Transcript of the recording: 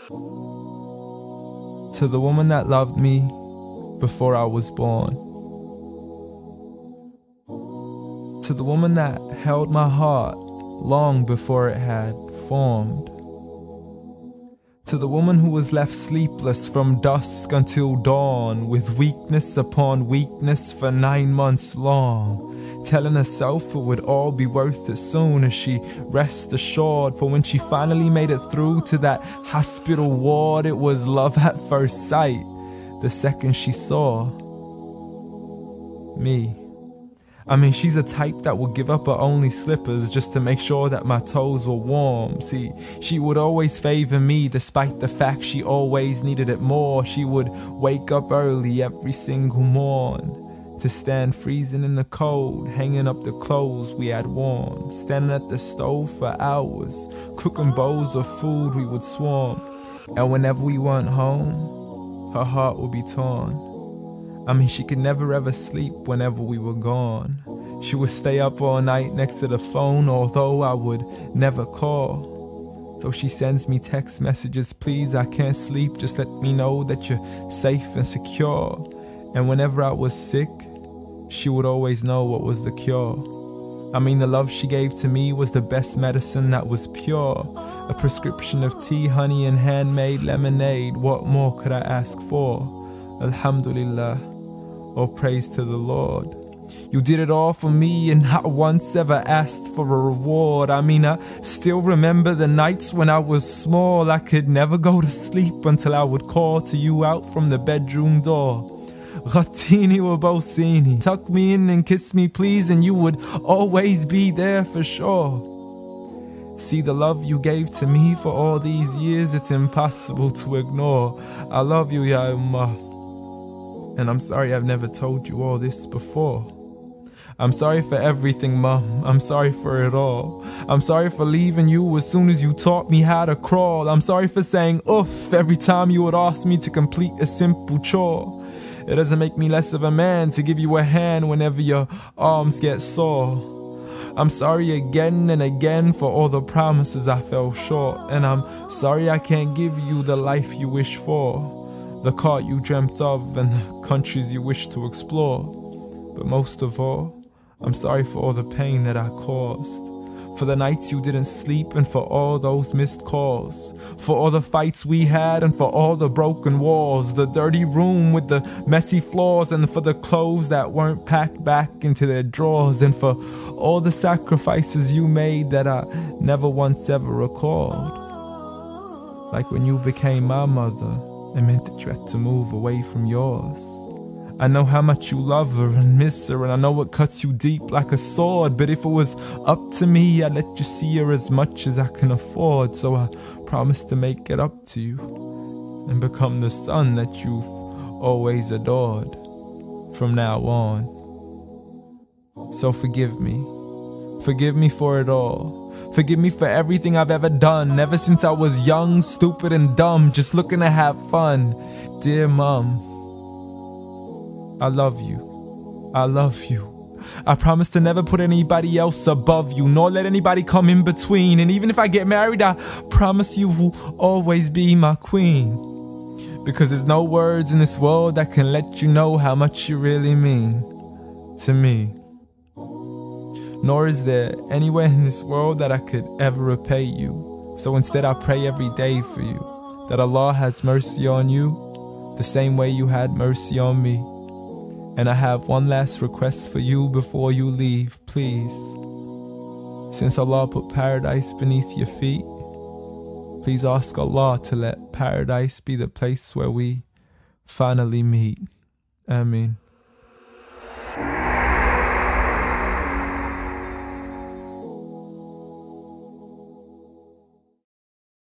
To the woman that loved me before I was born. To the woman that held my heart long before it had formed. To the woman who was left sleepless from dusk until dawn, with weakness upon weakness for 9 months long, telling herself it would all be worth it soon as she rest assured. For when she finally made it through to that hospital ward, it was love at first sight the second she saw me. I mean, she's a type that would give up her only slippers just to make sure that my toes were warm. See, she would always favor me despite the fact she always needed it more. She would wake up early every single morn to stand freezing in the cold, hanging up the clothes we had worn, standing at the stove for hours, cooking bowls of food we would swarm. And whenever we weren't home, her heart would be torn. I mean, she could never ever sleep whenever we were gone. She would stay up all night next to the phone, although I would never call. So she sends me text messages, please, I can't sleep, just let me know that you're safe and secure. And whenever I was sick, she would always know what was the cure. I mean, the love she gave to me was the best medicine that was pure. A prescription of tea, honey, and handmade lemonade. What more could I ask for? Alhamdulillah. All praise to the Lord. You did it all for me and not once ever asked for a reward. I mean, I still remember the nights when I was small. I could never go to sleep until I would call to you out from the bedroom door. Ghattini wa bawsini, tuck me in and kiss me please, and you would always be there for sure. See, the love you gave to me for all these years, it's impossible to ignore. I love you, Ya Ummah. And I'm sorry I've never told you all this before. I'm sorry for everything, Mum. I'm sorry for it all. I'm sorry for leaving you as soon as you taught me how to crawl. I'm sorry for saying oof every time you would ask me to complete a simple chore. It doesn't make me less of a man to give you a hand whenever your arms get sore. I'm sorry again and again for all the promises I fell short. And I'm sorry I can't give you the life you wish for, the car you dreamt of and the countries you wish to explore. But most of all, I'm sorry for all the pain that I caused, for the nights you didn't sleep and for all those missed calls, for all the fights we had and for all the broken walls, the dirty room with the messy floors, and for the clothes that weren't packed back into their drawers, and for all the sacrifices you made that I never once ever recalled. Like when you became my mother, it meant that you had to move away from yours. I know how much you love her and miss her, and I know it cuts you deep like a sword. But if it was up to me, I'd let you see her as much as I can afford. So I promise to make it up to you and become the son that you've always adored from now on. So forgive me. Forgive me for it all. Forgive me for everything I've ever done, ever since I was young, stupid and dumb, just looking to have fun. Dear Mom, I love you. I love you. I promise to never put anybody else above you, nor let anybody come in between. And even if I get married, I promise you will always be my queen. Because there's no words in this world that can let you know how much you really mean to me. Nor is there anywhere in this world that I could ever repay you. So instead I pray every day for you, that Allah has mercy on you the same way you had mercy on me. And I have one last request for you before you leave, please. Since Allah put paradise beneath your feet, please ask Allah to let paradise be the place where we finally meet. Ameen.